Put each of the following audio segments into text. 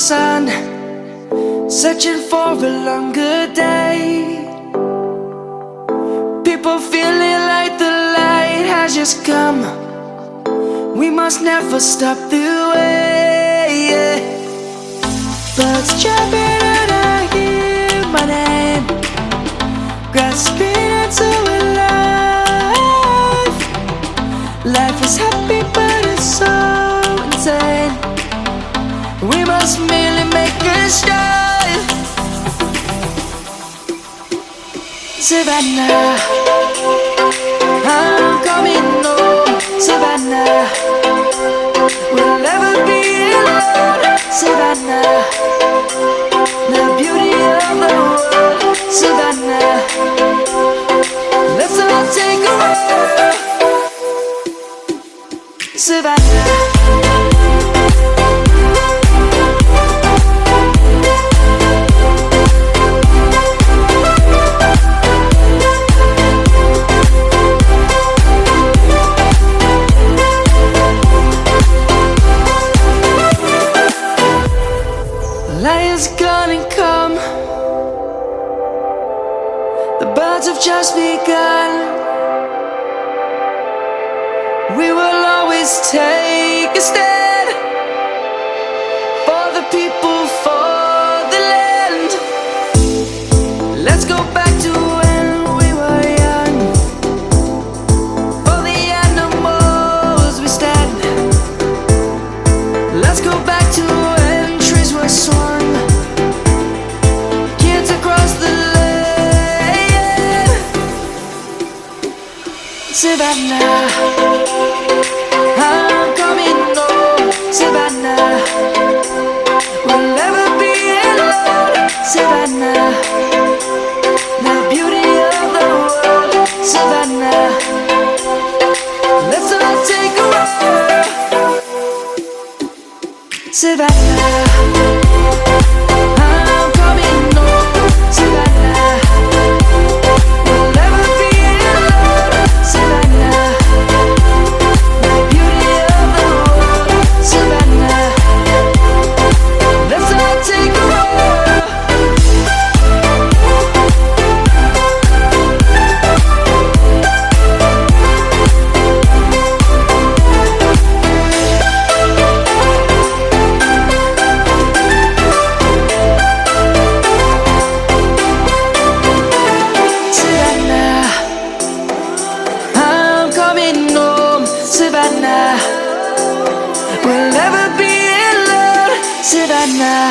sun, searching for a longer day. People feeling like the light has just come. We must never stop the way. Birds jumping and I hear my name, grasping into a life. Life is happy but it's so insane. We must merely make a start. Savannah, I'm coming home. Savannah, we'll never be alone. Savannah, the beauty of the world. Savannah, let's all take a walk. Savannah. Lion's gonna come. The birds have just begun. We will always take a stand for the people, for the land. Let's go back to when we were young. For the animals we stand. Let's go back to when trees were swung. Kids across the land. Savannah, I'm coming home. Savannah, we'll never be alone. Savannah, the beauty of the world. Savannah, let's all take a walk. Savannah, I'm coming home. Savannah, we'll never be alone. Savannah, the beauty of the world. Savannah, let's all take a walk. Savannah, I'm coming home. Savannah, we'll never be alone. Savannah.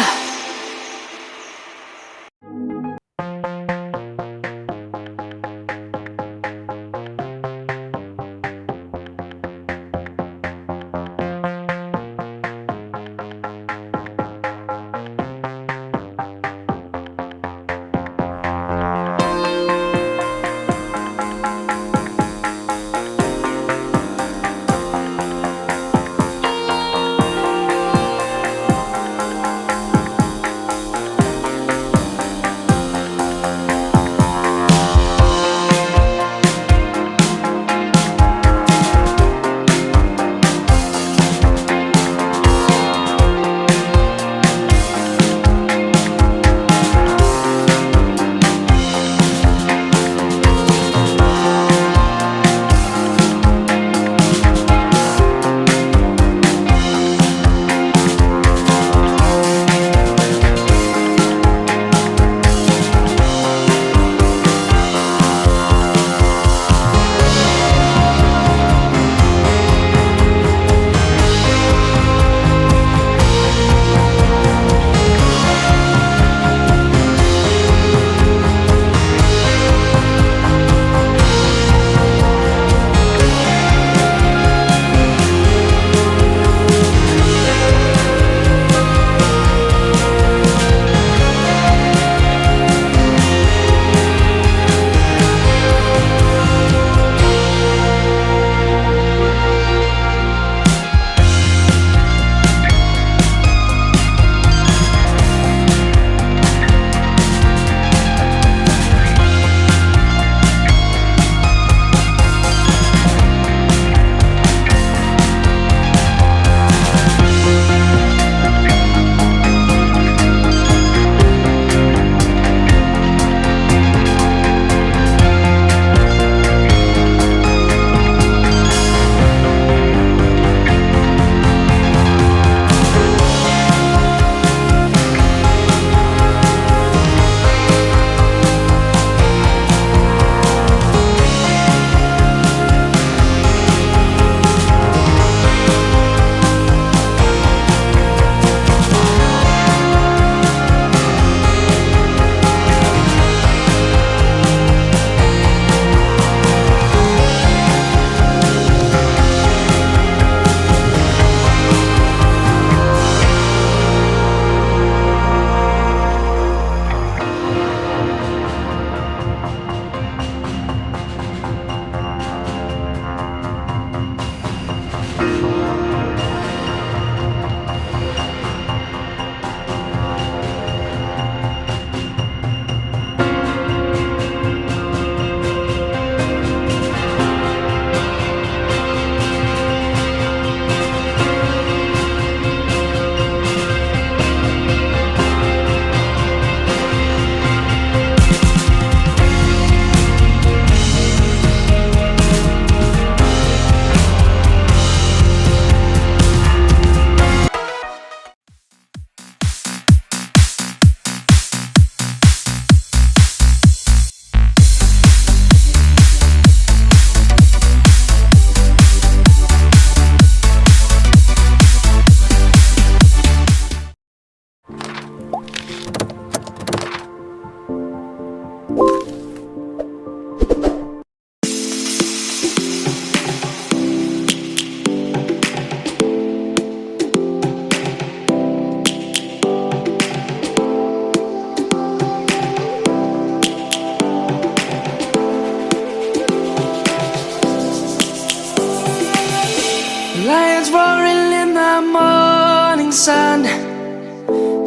Lions roaring in the morning sun,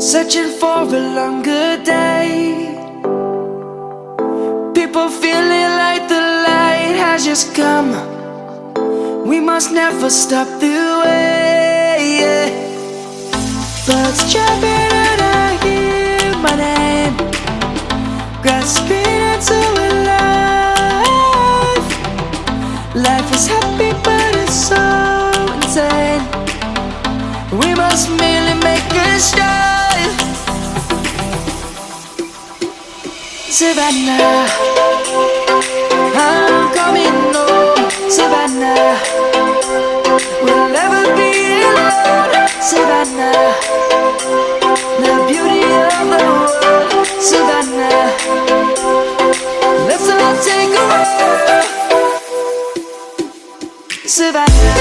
searching for a longer day. People feeling like the light has just come. We must never stop the way. Birds chirping and I hear my name, grasping into a life. Life is happy but it's so insane. We must merely make a start. Savannah, I'm coming home. Savannah, we'll never be alone. Savannah, the beauty of the world. Savannah, let's all take a walk. Savannah.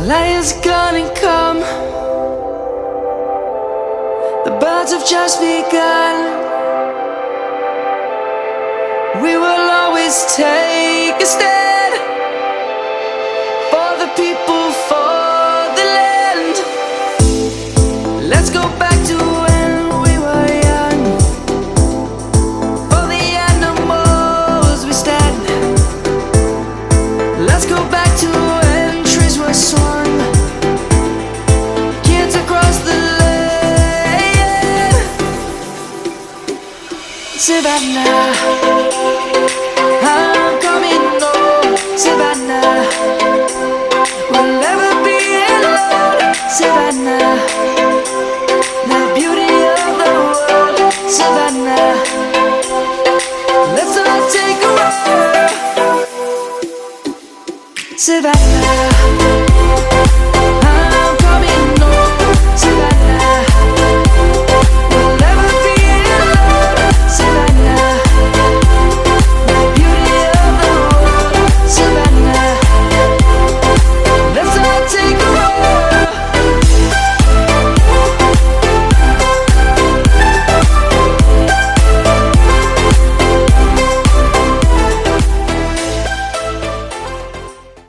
Lion's gonna come. The birds have just begun. We will always take a stand for the people, for the land. Let's go back to when we were young. For the animals we stand. Let's go back to when trees were swung. Kids across the land. Savannah.